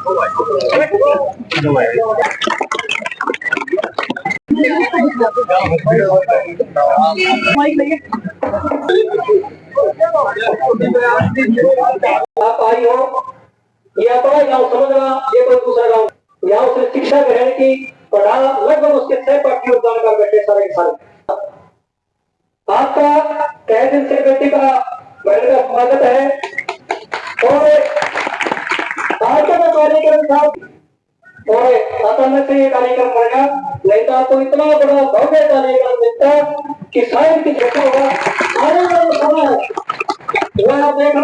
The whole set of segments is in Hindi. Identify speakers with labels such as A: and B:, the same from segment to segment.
A: आप आई हो ये अपना गाँव समझना, ये कोई दूसरा गाँव। यहाँ उसने शिक्षा ग्रहण की, पढ़ा, लगभग उसके 6 पाठ्य योगदान कर बैठे सारे के सारे। आपका तहे दिल से बेटी का बहन का स्वागत है। और आज का कार्यक्रम था और अचानक से ये कार्यक्रम पड़ गया, नहीं तो आपको इतना बड़ा भव्य कार्यक्रम मिलता कि शायद की छोटा होगा। आप देखना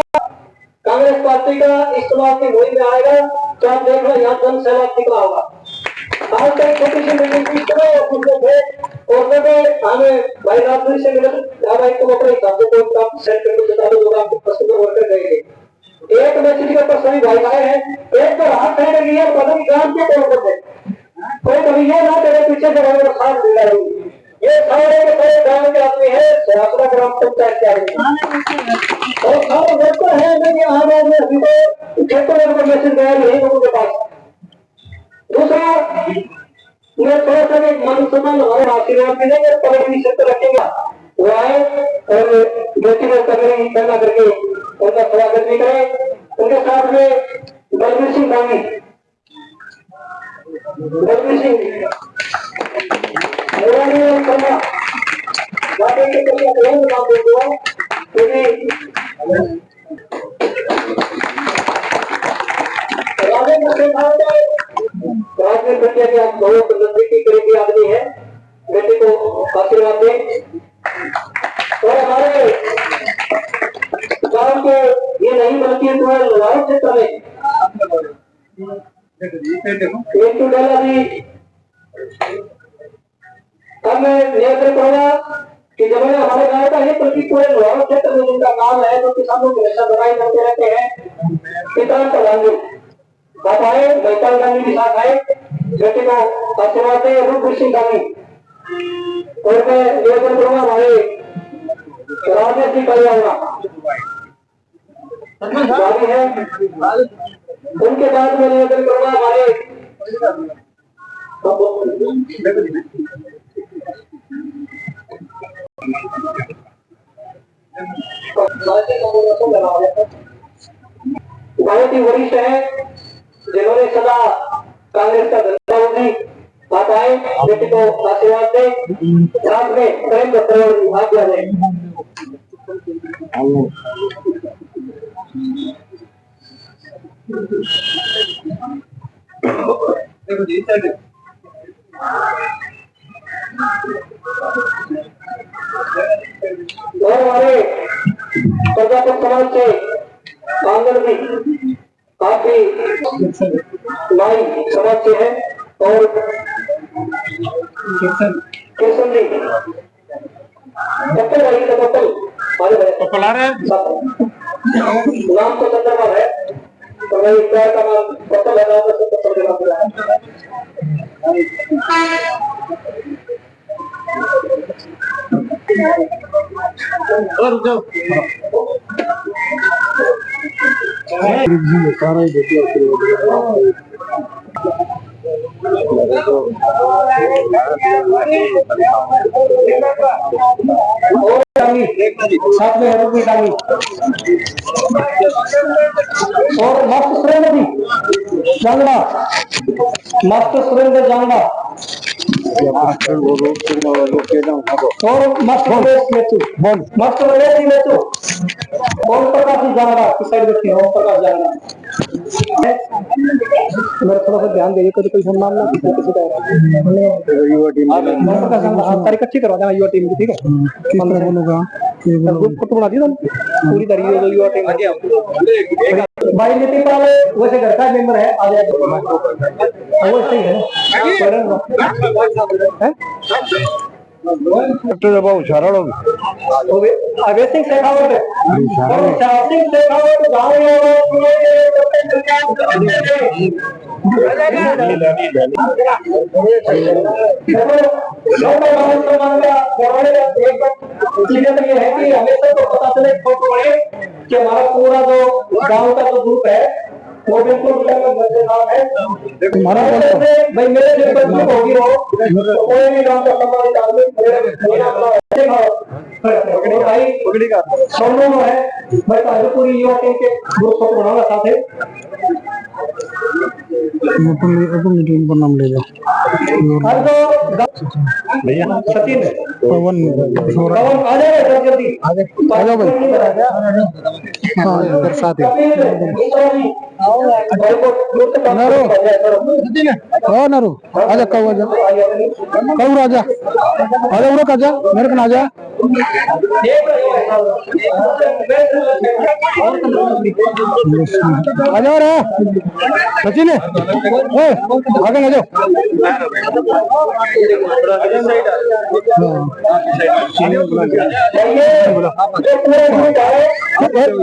A: कांग्रेस पार्टी का इस्तेमाल की मुहिम में आएगा तो आप देखना यहाँ जन सेवा कितना होगा। आज तक छोटी सी मीटिंग की तरह और जब हमें भाई राजनीति से मिले भाई तुम अपने हिसाब से कोई काम सेट करके बता दो, लोग आपको प्रश्न में वर्कर देंगे। एक मैसेज के ऊपर सभी भाई आए हैं, एक पर हाथ खड़े कर लिया, पता नहीं काम के तौर पर कोई कभी ये ना करे पीछे से भाई साथ मिल रही। ये सारे के सारे गाँव के आदमी है, सरासरा ग्राम पंचायत के आदमी और सारे वर्कर है। लेकिन हमें अभी तो खेतों में मैसेज गया नहीं लोगों के पास। दूसरा मैं थोड़ा सा मन सम्मान हमारे आशीर्वाद मिलेंगे, पलट भी सिर्फ रखेगा वो आए और बेटी को कदरी पैदा करके उनका स्वागत भी करें। उनके साथ में बलबीर सिंह दानी, बलबीर सिंह राजनीति प्रक्रिया के आप बहुत नजदीकी करीबी आदमी है, बेटे को आशीर्वाद दें। और हमारे गांव के ये नहीं बल्कि तुम्हारे लगाव क्षेत्र में अब मैं नियंत्रण करूंगा कि जब हमारे गांव का है बल्कि पूरे लगाव क्षेत्र में जिनका काम है जो किसानों की हमेशा लड़ाई करते रहते हैं, किसान प्रधान जी आप आए, बैताल गांधी के साथ आए, बेटे को आशीर्वाद दें। रूपवीर सिंह गांधी और मैं निवेदन करूंगा हमारे राजेश जी कल्याणा है, उनके बाद मैं निवेदन करूंगा हमारे बहुत ही वरिष्ठ है जिन्होंने सदा कांग्रेस का धंधा होगी। आप आए, बेटे को आशीर्वाद दें, साथ में प्रेम पत्र आज्ञा दें। और हमारे प्रजापत समाज से आंगन भी आप भी नाई समाज से है और किशन जी कपल भाई का कपल आ रहे हैं नाम तो चंद्रमा है तो मैं इस का नाम कपल है, नाम तो कपल देना पड़ा है। और जो सारा साथ में और मस्त सुरेंद्र जी जांगड़ा, मस्त सुरेंद्र जांगड़ा और मस्त ओम प्रकाश जी जांगड़ा की साइड बैठे ओम प्रकाश जांगड़ा। मेरा थोड़ा सा ध्यान दीजिए, कोई सम्मान ना किसी का युवा टीम तारीख अच्छी करवा देना युवा टीम की, ठीक है? बोलूंगा ग्रुप फोटो बना दिया पूरी तरीके युवा टीम भाई नितिन पाल वैसे घर का मेंबर है, आ जाए वो सही है डॉक्टर बाबू शरण अभय सिंह शेखावत ये है कि हमें सबको पता चले कि हमारा पूरा जो गांव का जो ग्रुप है वो बिल्कुल नाम है
B: तुम्हारा
A: भाई मेरे जो बच्चे होगी वो कोई भी नाम का सम्मानित आदमी भाई सोनू है भाई पूरी युवा टीम के ग्रुप फोटो बनाना साथ है
B: मीटिंग पर नाम ले लो
A: भैया सचिन
B: पवन
A: आ जाए जल्दी
B: आ जाओ भाई हाँ इधर साथ ही नरू हाँ नरू आजा कऊ आजा कऊ राजा आजा उड़क आजा मेरे को ना आजा आजा रे सचिन आगे ना जाओ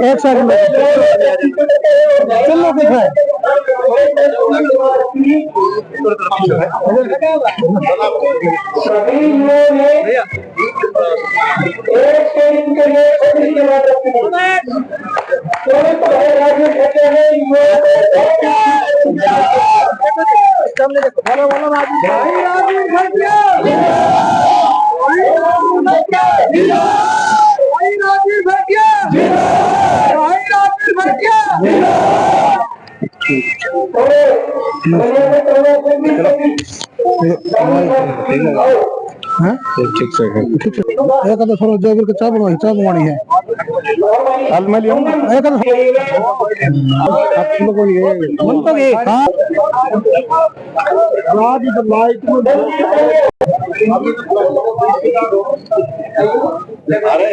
B: एक सेकंड चलो कुछ है
A: सभी युवाओं ने एक स्टेज के लिए छोटी सी बात रखी है कोई पढ़ाई राज्य कहते हैं
B: ठीक से एक तो थोड़ा जोगिर के चाप बनवानी है हाल में लियो एक तो लोगों ये मन तो ये हां रात इधर लाइट में अरे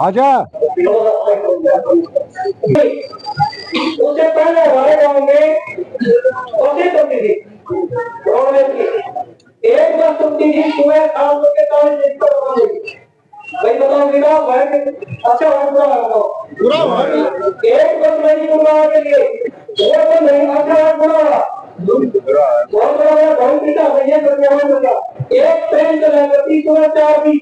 B: आजा
A: उससे पहले हमारे गांव में कोशिश होती थी एक बस होती थी सुबह 7 बजे भाई बताओ बिना अच्छा बुरा एक बस नहीं बुरा के लिए वो तो नहीं अच्छा बुरा बहुत बड़ा बहुत पीछा भैया करके एक ट्रेन चला करती सुबह 4 भी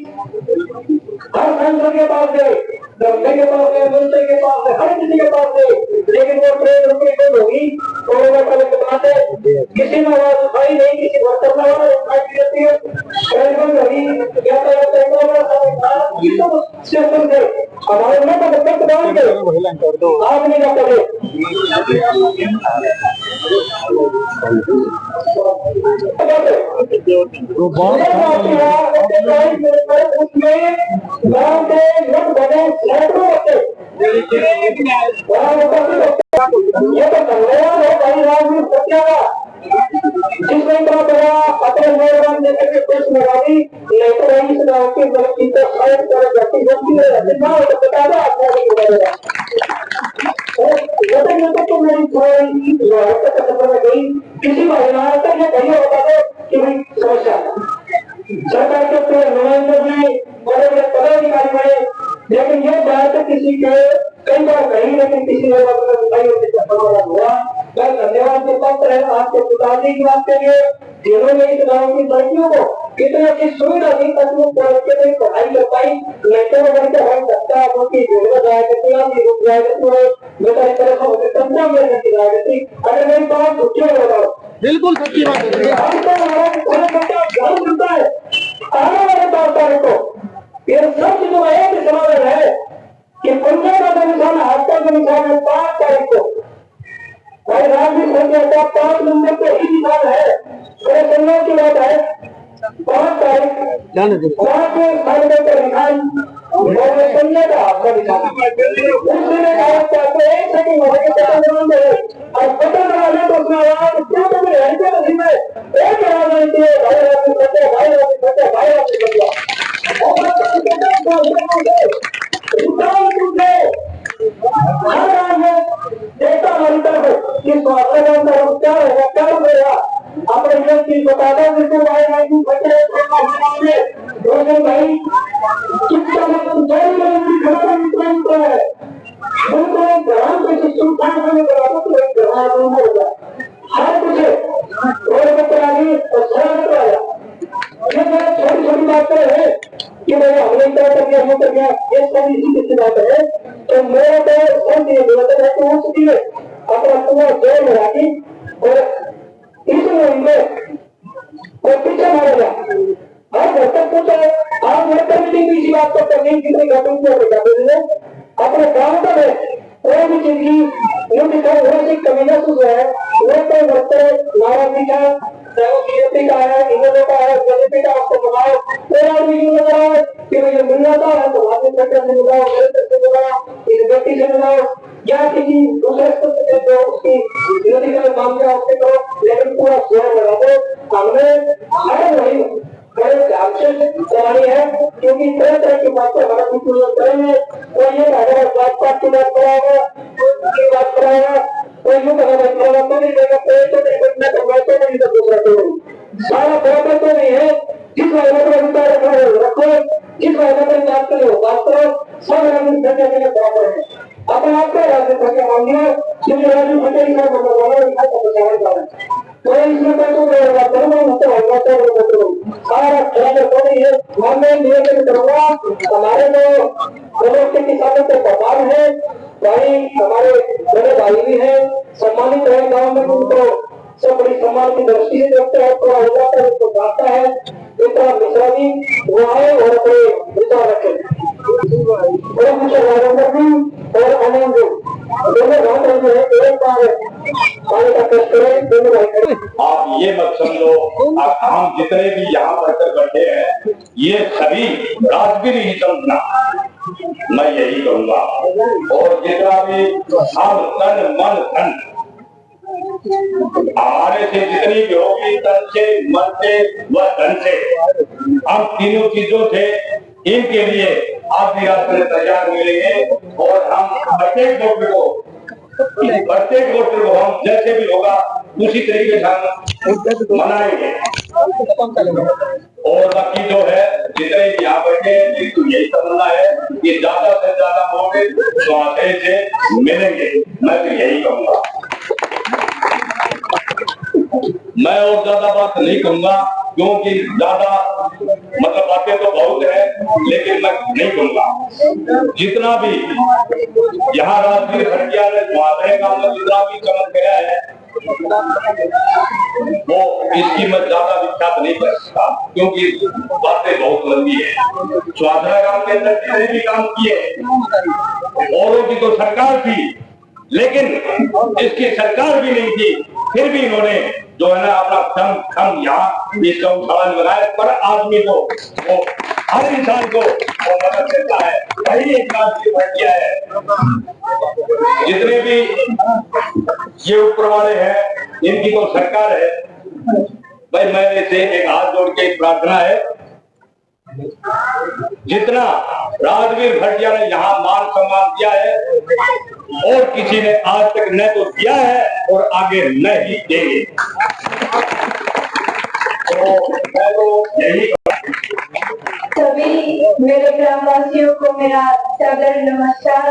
A: हर संसद के पास है दंगे के पास है मंत्री के पास है हर किसी के पास है लेकिन वो ट्रेन रुकनी बंद होगी कोरोना काल के बाद किसी ने आवाज उठाई नहीं किसी वर्कर ने आवाज उठाई रहती है ट्रेन बंद होगी यातायात सिस्टम से हमारे में तो बच्चे डाल के आप नहीं कर पाए
B: तो बहुत
A: उसमें गांव के लोग बने सैकड़ों बच्चे ये तो कल्याण है भाई राजनीति सत्या का जिसमें इतना बड़ा अपने नौजवान लेकर के पेश लगा दी लेकर इस गांव की गलती को साइड कर गति बनती है ना तो बता दो आपको नहीं बता तो मेरी थोड़ी में गई किसी महिला तक ये कहीं बता दो कि भाई समस्या सरकार के नुमाइंदे में बड़े बड़े पदाधिकारी बने लेकिन ये बात किसी के कई बार कही लेकिन किसी ने हुआ मैं धन्यवाद के पात्र है आपके पिताजी की बात करिए जिन्होंने इस गाँव की लड़कियों को इतनी अच्छी सुविधा दी तक वो पढ़ाई कर पाई लेकिन अगर के हो सकता है उनकी जरूरत आया करती है रुक जाए करती है बेटा इस तरह से होते तंजा में करती जाए करती अगर मेरी बात सोचिए बताओ
B: बिल्कुल सच्ची बात है
A: हम तो हमारा बच्चा ध्यान देता है आने वाले 5 तारीख को ये सब जो एक समाधान है कि पंजाब का निशान हफ्ते का निशान है 5 तारीख को भाई राजनीति संख्या का 5 नंबर पे ही निशान है बड़े कल्याण की बात है 5 तारीख वहाँ के सामने का निशान कन्या का आपका निशान उसने कहा चाहते एक सेकंड वहाँ के बटन दबाने और बटन दबाने तो उसने आवाज क्यों तो मेरे हल्के नदी में एक आवाज आई थी भाई राजनीति सत्या भाई राजनीति सत्या भाई राजनीति सत्या देखता मानता है कि स्वास्थ्य का क्या होगा क्या होगा अपने लोग की बताता है जिसको भाई राजनीति बच्चे दोस्तों भाई कितना मतलब है बिल्कुल इंसान में करा दो तो एक ग्रहण होगा हर कुछ रोड पर करा दी और सड़क पर आया ये बात छोटी छोटी बातें है कि भाई हमने क्या कर दिया वो कर दिया ये सब इसी की बात है तो मेरे को सब ये बोलते हैं कि वो सभी अपना पूरा जोर लगा के और इस महीने और पीछे मारेगा आप घर तक पूछो आप वर्कर मीटिंग भी इसी बात को करनी कितनी घटना अपने गाँव का है कोई भी चीज की यूनिटी कमी महसूस है वो तो वर्कर नाराजगी का बीजेपी का है इन्होंने का है बीजेपी का आपको बताओ कोई आदमी क्यों नजर आए कि मुझे मिल जाता है तो आपने सेक्टर से मिलाओ मेरे सेक्टर से मिलाओ इस व्यक्ति से मिलाओ या किसी दूसरे से जो उसकी यूनिटी का काम किया उससे करो लेकिन पूरा जोर लगा दो हमने हर वही बड़े ध्यान से चलानी है क्योंकि तरह तरह की बातें हमारा बिल्कुल करेंगे कोई ये अगर बात बात की बात कराएगा कोई बात कराएगा कोई यूं कराएगा तो नहीं देगा कोई तो नहीं बनना करवाते नहीं तो दूसरा तो सारा बराबर तो नहीं है जिस वाले पर अधिकार रखो जिस वाले पर बात करो बात करो सब राजनीति करने के लिए बराबर है अपने आप को राजनीति करके मांगिए क्योंकि राजनीति पटेल का मतलब वाला इनका प्रचार कर रहा है तो इसमें तो रहेगा करूंगा मतलब होगा तो सारा खेल तो नहीं है मैं निवेदन करूंगा हमारे जो प्रदेश के किसानों के प्रधान है भाई हमारे बड़े भाई भी है सम्मानित है गाँव में उनको सब बड़ी सम्मान की दृष्टि से देखते हैं थोड़ा हो जाता है उसको जाता है इतना मिश्रा भी वो आए और अपने विचार रखे बड़े कुछ राजेंद्र भी और आनंद भी दोनों बात रहे हैं एक बार पानी का टेस्ट करें दोनों भाई करें
C: आप ये मत समझो हम जितने भी यहाँ पढ़कर बैठे हैं ये सभी राजगीर ही समझना मैं यही कहूंगा और जितना भी हम तन मन धन हमारे से जितनी भी होगी तन से मन से व धन से हम तीनों चीजों से इनके लिए आप भी रास्ते तैयार मिलेंगे और हम प्रत्येक वोटर को हम जैसे भी होगा उसी तरीके से हम मनाएंगे और बाकी जो है जितने भी यहाँ बैठे हैं तो यही समझना है कि ज्यादा से ज्यादा मौके स्वास्थ्य से मिलेंगे मैं तो यही कहूंगा मैं और ज्यादा बात नहीं कहूंगा क्योंकि ज्यादा मतलब बातें तो बहुत है लेकिन मैं नहीं कहूंगा जितना भी यहाँ राजगीर भटिया महात्रे गांव में जितना भी चमक गया है वो इसकी मैं ज्यादा विख्यात नहीं कर सकता क्योंकि बातें बहुत लंबी है स्वाधरा गांव के अंदर जितने भी काम किए औरों की तो सरकार थी लेकिन इसकी सरकार भी नहीं थी फिर भी इन्होंने जो है ना अपना दम यहाँ इसका उठान लगाया पर आदमी को वो हर इंसान को वो मदद देता है वही एक राजगीर भटिया है जितने भी ये ऊपर वाले हैं इनकी तो सरकार है भाई मेरे से एक हाथ जोड़ के एक प्रार्थना है जितना राजगीर भटिया ने यहाँ मान सम्मान दिया है और किसी ने आज तक न तो दिया है और आगे न ही देंगे तो मैं तो यही
D: सभी मेरे ग्रामवासियों को मेरा सादर नमस्कार।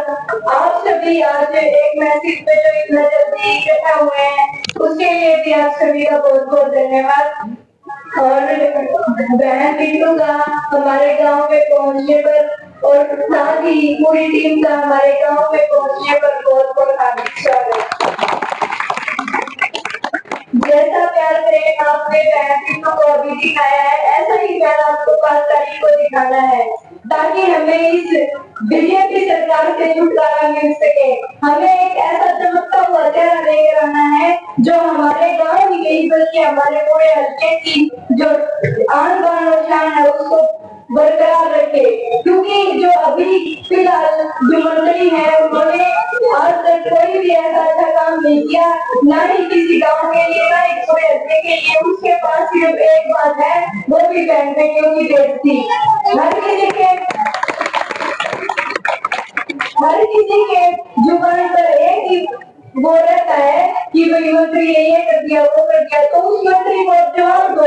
D: आप सभी आज एक मैसेज पे जो इतना जल्दी इकट्ठा हुए हैं उसके लिए भी आप सभी का बहुत बहुत धन्यवाद। और बहन बिट्टू का हमारे गांव में पहुंचने पर और साथ ही पूरी टीम का हमारे गांव में पहुंचने पर बहुत बहुत हार्दिक स्वागत। जैसा प्यार प्रेम आपने बहन बिट्टू को अभी दिखाया है ऐसा ही प्यार आपको 5 तारीख को दिखाना है ताकि हमें इस बीजेपी सरकार से छुटकारा मिल सके। हमें एक ऐसा चमकता हुआ चेहरा लेकर आना है जो हमारे गांव ही नहीं बल्कि हमारे पूरे हल्के की जो आन बान और शान है उसको बरकरार रखे क्योंकि जो अभी फिलहाल जो मंत्री है उन्होंने आज तक कोई भी ऐसा अच्छा काम नहीं किया ना ही किसी गांव के लिए ना ही पूरे हल्के के लिए। उसके पास सिर्फ एक बात है वो भी बहन बेटियों की डेट थी। हर किसी के जुबान पर एक ही वो रहता है कि भाई मंत्री ये कर दिया वो कर दिया तो उस मंत्री को जवाब दो।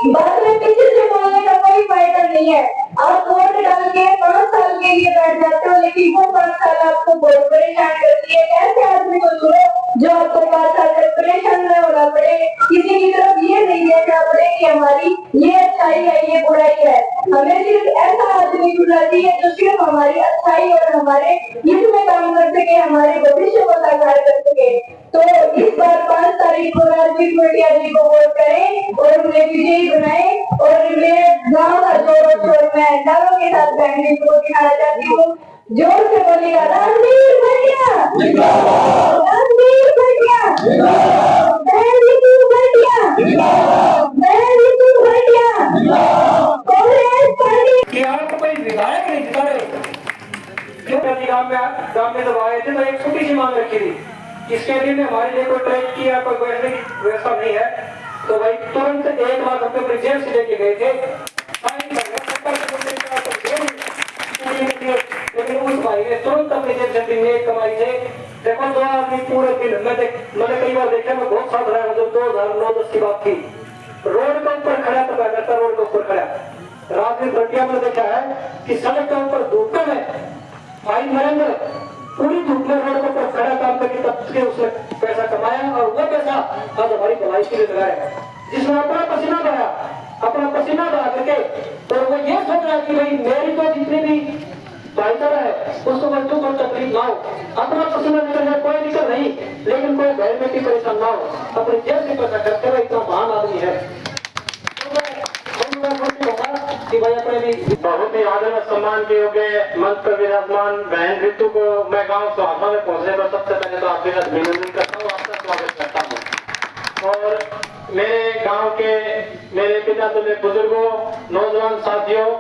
D: बाद में पीछे से बोलने का कोई फायदा नहीं है। आप वोट डाल के 5 साल के लिए बैठ जाते हो लेकिन वो 5 साल आपको बहुत परेशान करती है। ऐसे आदमी आदमी को चुनो जो आपको 5 साल तक परेशान न होना पड़े, किसी की तरफ ये नहीं देखना पड़े कि हमारी ये अच्छाई है ये बुराई है। हमें सिर्फ ऐसा आदमी चुनना चाहिए जो सिर्फ हमारी अच्छाई और हमारे हित में काम कर सके, हमारे भविष्य को साकार कर सके। तो इस बार 5 तारीख को राजवीर भटिया जी को वोट करें और उन्हें विजयी बनाएं और मेरे गाँव का जोर शोर में डालों के साथ बहने को दिखाना चाहती हूँ। जोर से बोलेगा राजवीर भटिया, राजवीर भटिया, बहन ऋतु भटिया, बहन ऋतु भटिया, कांग्रेस पार्टी।
A: कि आप कोई विधायक नहीं जिता रहे क्यों? गांव में जब आए थे तो एक छोटी सी मांग रखी थी, इसके लिए हमारे लिए कोई ट्रैक किया, कोई बैठने की व्यवस्था नहीं है। तो भाई तुरंत 1 लाख रुपए अपने जेब से लेके गए थे, लेकिन उस भाई ने तुरंत अपने जेब से नेक कमाई थे। देखो 2 आदमी पूरे दिन मैंने कई बार देखा, मैं बहुत साथ रहा हूँ। जब 2009-10 की बात थी, रोड के ऊपर खड़ा तो मैं करता, रोड के ऊपर खड़ा राजवीर भटिया में देखा है कि सड़क के ऊपर धूप है, भाई नरेंद्र पूरी धूप में रोड के ऊपर खड़ा काम करके तब से उसने पैसा कमाया और वो पैसा आज हमारी भलाई के लिए लगाया, जिसमें अपना पसीना बहा करके। तो वो ये सोच रहा है कि भाई मेरी तो जितनी भी भाईचारा है उसको बच्चों को तकलीफ ना हो, अपना पसीना निकल जाए कोई दिक्कत नहीं, लेकिन कोई घर में भी परेशान ना हो, अपने जेब से पैसा खर्च करे, इतना महान आदमी है। कि भाई अपने भी
E: बहुत ही आदर और सम्मान के योग्य मंच पर विराजमान बहन ऋतु को मैं गांव सुहासा में पहुंचने पर सबसे पहले तो आपके साथ अभिनंदन करता हूँ, आपका स्वागत करता हूँ। और मेरे गांव के मेरे पिता तुल्य बुजुर्गों, नौजवान साथियों,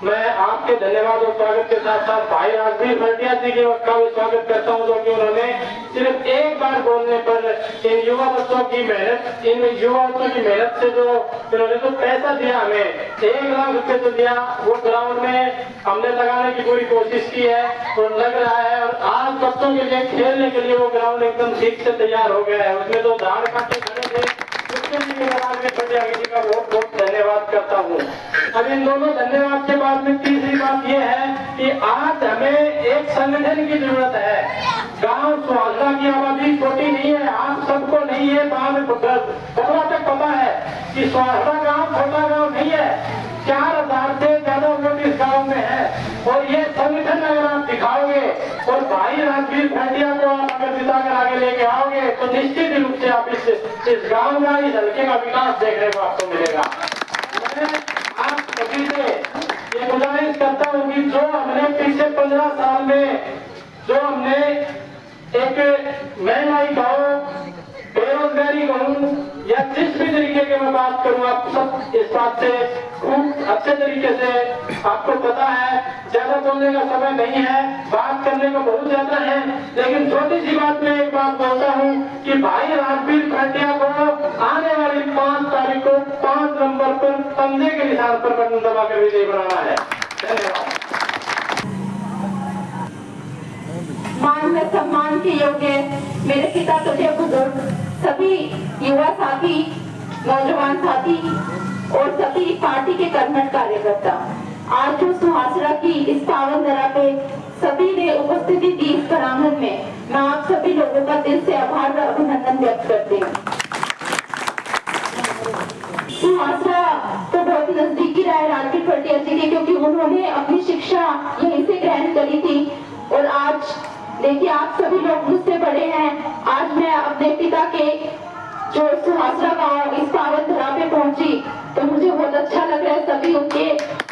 E: मैं आपके धन्यवाद और स्वागत के साथ साथ भाई राजवीर भटिया जी का भी स्वागत करता हूं, जो कि उन्होंने सिर्फ एक बार बोलने पर इन युवा बच्चों की मेहनत, इन युवा बच्चों की मेहनत से जो इन्होंने जो पैसा दिया, हमें 1 लाख रुपए जो दिया, वो ग्राउंड में हमने लगाने की पूरी कोशिश की है और लग रहा है। और आज बच्चों के लिए खेलने के लिए वो ग्राउंड एकदम ठीक से तैयार हो गया है। उसमें जो धान काटे खड़े थे उसके लिए राजवीर भटिया जी का बहुत बहुत धन्यवाद करता हूँ। अब इन दोनों धन्यवाद के बाद में तीसरी बात यह है कि आज हमें एक संगठन की जरूरत है। गांव सुहासरा की आबादी छोटी नहीं है, आप सबको नहीं है, बड़ा तक पता है कि सुहासरा गांव छोटा गांव नहीं है, 4000 से ज्यादा वोट इस गांव में है। और ये संगठन अगर आप दिखाओगे और भाई राजवीर भटिया को आप अगर जिताकर आगे लेके आओगे तो निश्चित रूप से आप इस गांव का, इस हल्के का विकास देखने को आपको मिलेगा। आप सभी से ये गुजारिश करता हूँ कि जो हमने पिछले 15 साल में जो हमने एक महंगाई कहूँ, बेरोजगारी कहूँ, या जिस भी तरीके की मैं बात करूँ, आप सब इस बात से खूब अच्छे तरीके से आपको पता है। ज्यादा बोलने का समय नहीं है, बात करने को बहुत ज्यादा है, लेकिन छोटी सी बात में एक बात बोलता हूँ कि भाई राजवीर भटिया को आने वाली 5 तारीख को 5 नंबर पर पंजे के निशान पर बटन दबाकर विजयी बनाना है। धन्यवाद।
F: मान में सम्मान के योग्य मेरे पिता तुल्य बुजुर्ग, सभी युवा साथी, नौजवान साथी और सभी पार्टी के कर्मठ कार्यकर्ता, आज जो सुहासरा की इस पावन धरा पे सभी ने उपस्थिति दी इस प्रांगण में, मैं आप सभी लोगों का दिल से आभार व अभिनंदन व्यक्त करती हूँ। सुहासरा तो बहुत नजदीकी रहा है राजवीर भटिया जी के, क्योंकि उन्होंने अपनी शिक्षा यहीं से ग्रहण करी थी। और आज देखिए आप सभी लोग मुझसे बड़े हैं, आज मैं अपने पिता के जो सुहासरा गांव इस पावन धरा पे पहुंची तो मुझे बहुत अच्छा लग रहा है। सभी उनके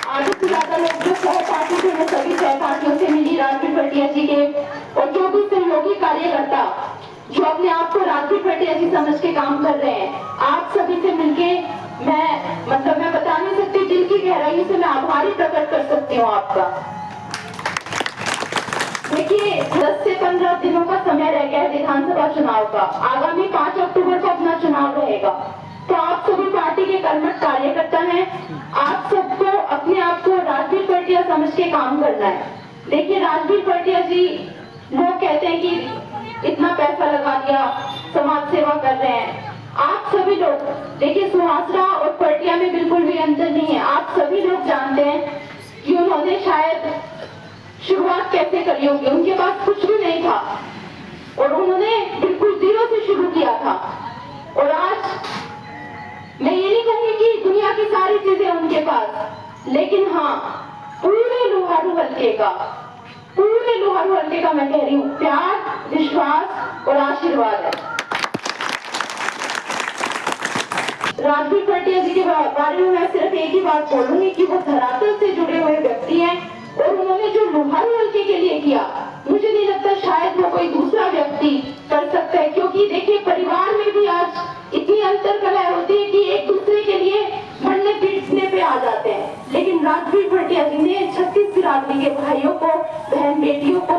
F: आधे से ज्यादा लोग जो सहपाठी थे वो सभी सहपाठियों से मिली राजवीर भटिया जी के, और जो भी सहयोगी कार्यकर्ता जो अपने आप को राजवीर भटिया जी समझ के काम कर रहे हैं, आप सभी से मिलके मैं बता नहीं सकती, दिल की गहराई से मैं आभारी प्रकट कर सकती हूँ आपका। देखिए 10 से 15 दिनों का समय रह गया है विधानसभा चुनाव का, आगामी 5 अक्टूबर को अपना चुनाव रहेगा। तो आप सभी पार्टी के कर्मठ कार्यकर्ता हैं, आप सबको अपने आप को राजवीर भटिया समझ के काम करना है। देखिए राजवीर भटिया जी, लोग कहते हैं कि इतना पैसा लगा दिया, समाज सेवा कर रहे हैं। आप सभी लोग देखिए सुहासरा और भटिया में बिल्कुल भी अंतर नहीं है। आप सभी लोग जानते हैं कि उन्होंने शायद शुरुआत कैसे करी होगी, उनके पास कुछ भी नहीं था और उन्होंने और आज मैं ये नहीं कहूंगी कि दुनिया की सारी चीजें उनके पास, लेकिन हाँ पूरे लोहारू हल्के का मैं कह रही हूँ प्यार, विश्वास और आशीर्वाद है। राजबीर भटिया जी के बारे में मैं सिर्फ एक ही बात बोलूंगी कि वो धरातल से जुड़े हुए व्यक्ति हैं और उन्होंने जो लोहारू हल्के के लिए किया, मुझे नहीं लगता शायद वो कोई दूसरा व्यक्ति कर सकता है। क्योंकि देखिए परिवार में भी आज इतनी अंतर कलह होती है कि एक दूसरे के लिए मरने पीटने पे आ जाते हैं, लेकिन राजबीर भटिया जी ने 36 बिरादरी के भाइयों को, बहन बेटियों को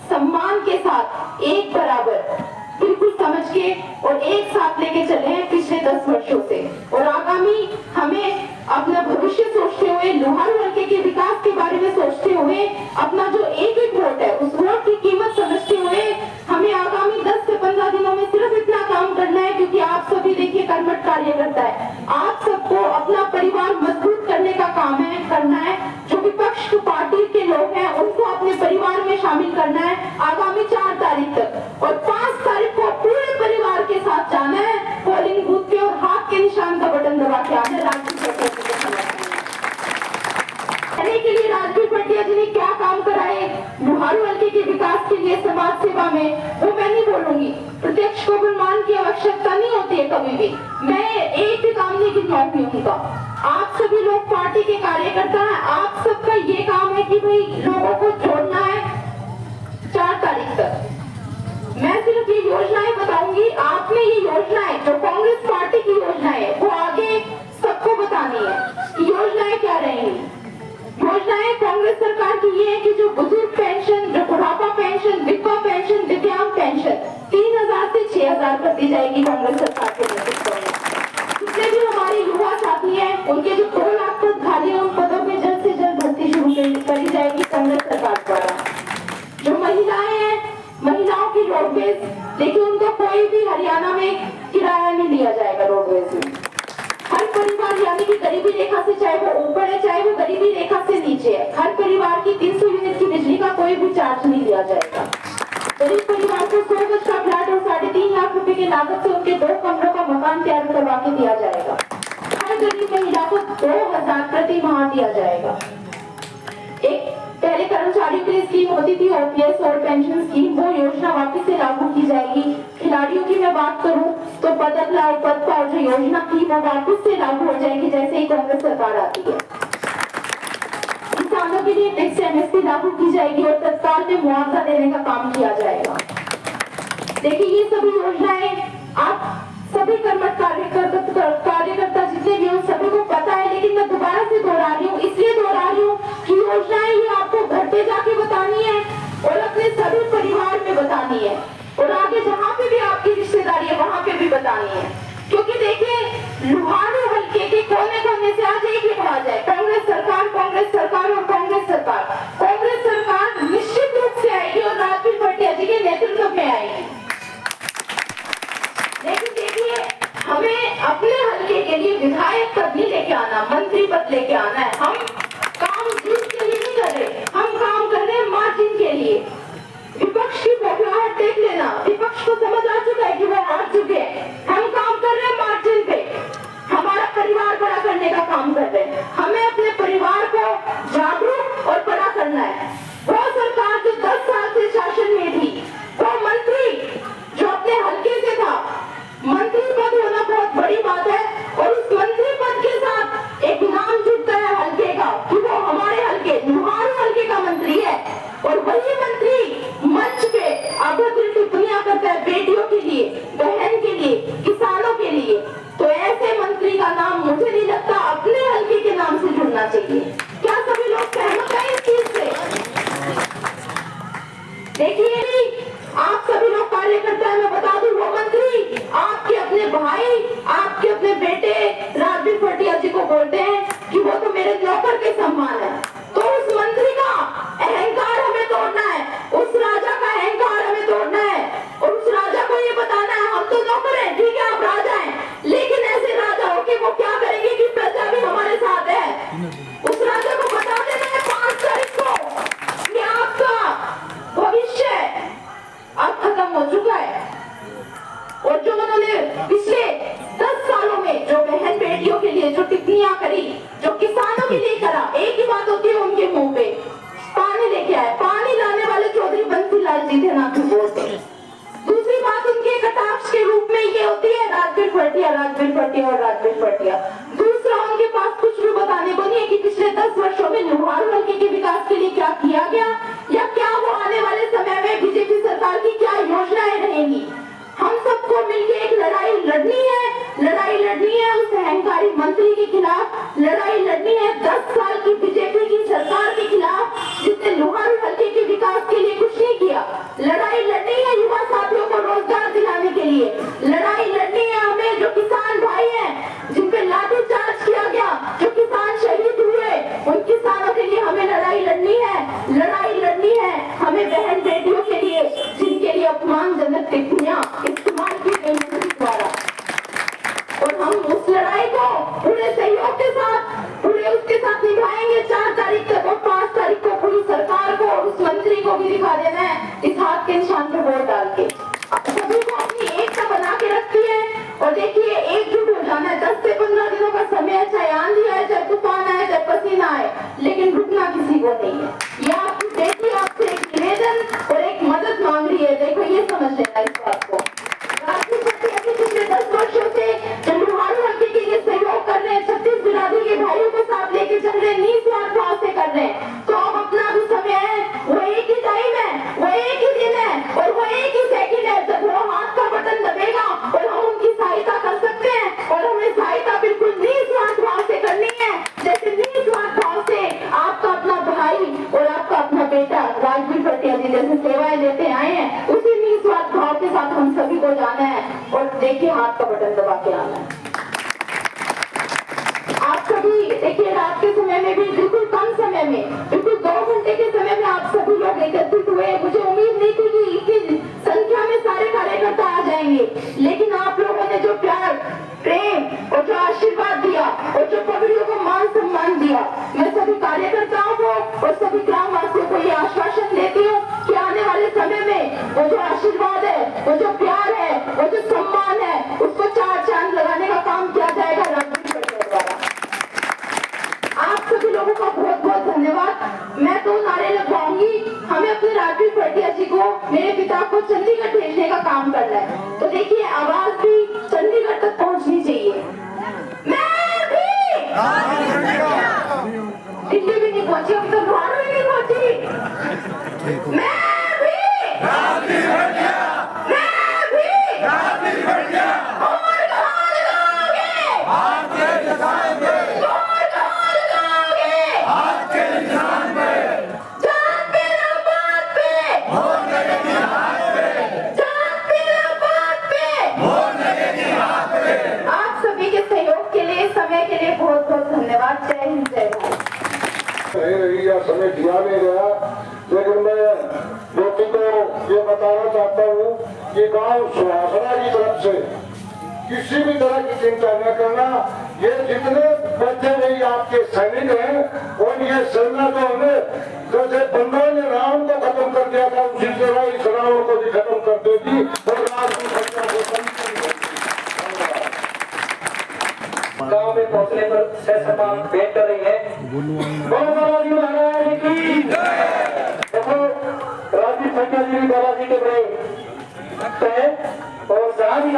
F: सम्मान के साथ एक बराबर बिल्कुल समझ के और एक साथ लेके चले हैं पिछले 10 वर्षों से। और आगामी हमें अपना भविष्य सोचते हुए, लोहारू हल्के के विकास के बारे में सोचते हुए, अपना जो एक एक वोट है उस वोट की कीमत समझते हुए हमें आगामी 10 से 15 दिनों में सिर्फ इतना काम करना है। क्योंकि आप सभी देखिए कर्मठ कार्यकर्ता है, आप सबको अपना परिवार मजबूत करने का काम है, करना है। जो विपक्ष पार्टी के लोग हैं उनको अपने परिवार में शामिल करना है आगामी 4 तारीख तक, और 5 तारीख को पूरे परिवार के साथ जाना है पोलिंग बूथ पे और हाथ के निशान का बटन दबा के आना है। के लिए राजबीर भटिया जी ने क्या काम कराए लोहारू हल्के के विकास के लिए, समाज सेवा में, वो मैं नहीं बोलूंगी। प्रत्यक्ष को प्रमाण की आवश्यकता नहीं होती है कभी भी, मैं एक भी काम नहीं गिनवाऊंगी उनका। आप सभी लोग पार्टी के कार्यकर्ता हैं, आप सबका ये काम है कि भाई लोगों को जोड़ना है 4 तारीख तक। मैं सिर्फ ये योजनाएं बताऊंगी, आपने ये योजनाएं जो कांग्रेस पार्टी की योजना है वो आगे सबको बतानी है कि योजनाएं क्या रहेंगी। योजनाएं कांग्रेस सरकार की ये है कि जो बुजुर्ग पेंशन, जो बुढ़ापा पेंशन, विधवा पेंशन, दिव्यांग पेंशन 3000 से 6000 कर दी जाएगी कांग्रेस सरकार के नेतृत्व में। जितने भी हमारे युवा साथी हैं उनके जो 2 लाख पद खाली है उन पदों में जल्द से जल्द भर्ती शुरू करी जाएगी कांग्रेस सरकार द्वारा। जो महिलाएं हैं, महिलाओं की रोडवेज, देखिए उनको कोई भी हरियाणा में किराया नहीं लिया जाएगा रोडवेज में। हर परिवार यानी कि गरीबी रेखा से, चाहे वो ऊपर है चाहे वो गरीबी रेखा से नीचे है, हर परिवार की 300 यूनिट की बिजली का कोई भी चार्ज नहीं लिया जाएगा। गरीब परिवार को 100 गज का फ्लैट और 3.5 लाख रुपए की लागत से उनके 2 कमरों का मकान तैयार करवा के दिया जाएगा। हर गरीब महिला को 2000 प्रति माह दिया जाएगा। एक पहले कर्मचारियों के लिए स्कीम होती थी ओपीएस और पेंशन स्कीम, वो योजना वापस से लागू की जाएगी। खिलाड़ियों की मैं बात करूं तो पदक लाओ पद पाओ जो योजना थी वो वापस से लागू हो जाएगी जैसे ही कांग्रेस सरकार आती है। किसानों के लिए टैक्स एमएसपी लागू की जाएगी और तत्काल में मुआवजा देने का काम किया जाएगा। देखिए ये सभी योजनाएं आप सभी कर्मठ कार्यकर्ता जितने भी सभी को पता है, लेकिन मैं दोबारा से दोहरा रही हूँ, इसलिए दोहरा रही हूँ कि योजनाएं ये आपको घर पे जाके बतानी है और अपने सभी परिवार में बतानी है और आगे जहाँ पे भी आपकी रिश्तेदारी है वहां पे भी बतानी है। क्योंकि देखिए लोहारू हल्के के कोने कोने से आज एक ही आवाज है, कांग्रेस सरकार, कांग्रेस सरकार और कांग्रेस सरकार। कांग्रेस सरकार निश्चित रूप से आएगी और राजबीर भटिया जी के नेतृत्व में आएगी। लेकिन देखिए हमें अपने हल्के के लिए विधायक पद नहीं लेके आना, मंत्री पद लेके आना है। हम काम जीत के लिए नहीं कर रहे, हम काम कर रहे हैं मार्जिन के लिए। विपक्ष की बौखलाहट देख लेना, विपक्ष को समझ आ चुका है कि वो हार चुके हैं। हम काम कर रहे हैं मार्जिन पे, हमारा परिवार बड़ा करने का काम कर रहे हैं। हमें अपने परिवार को जागरूक और बड़ा करना है। वो सरकार जो 10 साल से शासन में थी, वो मंत्री जो अपने हल्के से था, मंत्री पद होना बहुत बड़ी बात है और उस मंत्री पद के साथ एक नाम जुड़ता है हल्के का कि वो हमारे हल्के लोहारू हल्के का मंत्री है। और वही मंत्री मंच पे अभद्र टिप्पणियां करता है बेटियों के लिए, बहन के लिए, किसानों के लिए। तो ऐसे मंत्री का नाम मुझे नहीं लगता अपने हल्के के नाम से जुड़ना चाहिए। क्या सभी लोग सहमत हैं इस चीज से? देखिए आप सभी लोग कार्यकर्ता है, मैं बता दूं वो मंत्री आपके अपने भाई, आपके अपने बेटे राजबीर भटिया जी को बोलते हैं कि वो तो मेरे नौकर के समान है। तो उस मंत्री का अहंकार हमें तोड़ना है, उस राजा का अहंकार हमें तोड़ना है और उस राजा को ये बताना है हम तो नौकर हैं, ठीक है आप राजा हैं, लेकिन ऐसे राजा होके वो क्या करेंगे कि प्रजा भी हमारे साथ है। उस राजा को बता देना है 5 तारीख को कि आपका भविष्य अब खत्म हो चुका है और और जो उन्होंने पिछले 10 सालों में जो बहन बेटियों के लिए जो टिप्पणियां करी, जो किसानों के लिए करा, एक ही बात होती है उनके मुंह पे, पानी लेके आए, पानी लाने वाले चौधरी बंसीलाल जी थे ना कि बोलते। दूसरी बात उनके कटाक्ष के रूप में ये होती है राजवीर फटिया, राजवीर फटिया और राजवीर फटिया। दूसरा उनके पास कुछ भी बताने को नहीं है कि पिछले 10 वर्षों में लोहारू हल्के के विकास के लिए क्या किया गया या क्या वो आने वाले समय में बीजेपी सरकार की क्या योजनाएं रहेंगी। हम सबको मिलकर एक लड़ाई लड़नी है उस अहंकारी मंत्री के खिलाफ, लड़ाई लड़नी है 10 साल की बीजेपी की सरकार के खिलाफ जिसने लोहारू हल्के के विकास के लिए कुछ नहीं किया। लड़ाई लड़नी है युवा साथियों को रोजगार दिलाने के लिए, लड़ाई लड़नी है हमें जो किसान भाई हैं जिन पे लाठीचार्ज किया गया, जो किसान शहीद हुए, उन किसानों के लिए हमें लड़ाई लड़नी है हमें बहन बेटियों के लिए जिनके लिए अपमानजनक टिप्पणियां इस्तेमाल की गई द्वारा। और हम उस लड़ाई को पूरे सहयोग के साथ, पूरे उसके साथ निभाएंगे। 4 तारीख तक और 5 तारीख को पूरी सरकार को और उस मंत्री को भी दिखा देना है इस हाथ के निशान पर वोट डाल के। सभी को अपनी एकता बना के रखती है और देखिए एकजुट हो जाना है। 10 से 15 दिनों का समय है, चाहे आंधी आए, चाहे तूफान आए, चाहे पसीना आए, लेकिन रुकना किसी को नहीं है। ये आपकी बेटी आपसे एक निवेदन और एक मदद मांग रही है, देखो ये समझ लेना इस बात को। राजवीर फटिया के पिछले 10 वर्षों से जो लोहारू हल्के के लिए सहयोग कर रहे हैं, 36 बिरादरी के भाइयों को साथ लेके चल रहे हैं, निस्वार्थ भाव से कर रहे हैं, तो अब अपना भी समय है, वो एक ही टाइम है, वो एक ही दिन है और वो एक ही सेकंड है जब वो हाथ का बटन दबेगा और हम उनकी सहायता कर सकते हैं। और हमें सहायता बिल्कुल निस्वार्थ भाव से करनी है, जैसे निस्वार्थ भाव से आपका अपना भाई और आपका अपना बेटा राजवीर फटिया जी जैसे सेवाएं देते आए हैं, उसी निस्वार्थ भाव के साथ हम सभी को जाना है और देखिए हाथ का बटन दबा के आना है। आप सभी देखिए रात के समय में भी बिल्कुल कम समय में, बिल्कुल 2 घंटे के समय में आप सभी लोग एकत्रित हुए। मुझे उम्मीद नहीं थी कि इतनी संख्या में सारे कार्यकर्ता आ जाएंगे, लेकिन आप लोगों ने जो प्यार, प्रेम और जो आशीर्वाद दिया और जो पगड़ियों को मान सम्मान दिया, मैं सभी कार्यकर्ताओं को और सभी ग्रामवासियों को ये आश्वासन देती हूँ कि आने वाले समय में वो जो आशीर्वाद है, वो जो प्यार है, वो जो सम्मान है, उसको 4 चांद लगाने का काम किया जाएगा राजवीर फटिया द्वारा। आप सभी लोगों का बहुत बहुत धन्यवाद। मैं 2 नारे लगवाऊंगी। हमें अपने राजवीर फटिया जी को, मेरे पिता को चंडीगढ़ भेजने का काम करना है, तो देखिए आवाज भी चंडीगढ़ तक पहुंचनी चाहिए। मैं भी दिल्ली भी नहीं पहुंची, अब तो लोहारू भी नहीं पहुंची। मैं भी और कहाँ लगाओगे? बहुत बहुत धन्यवाद। जय हिंद, जय भारत।
G: नहीं रही या समय दिया नहीं गया, लेकिन मैं बेटी को ये बताना चाहता हूँ कि गांव सुहासना की तरफ से किसी भी तरह की चिंता न करना। ये जितने बच्चे नहीं आपके सैनिक हैं और ये सेना तो हमें जैसे बंदरों ने रावण को खत्म कर दिया था, उसी तरह इस रावण को भी खत्म कर देगी और
A: गांव में पहुंचने पर सहसम्मान भेंट कर रही है। बालाजी महाराज की देखो राजवीर फटिया जी भी बालाजी के बड़े भक्त हैं और साथ
B: ही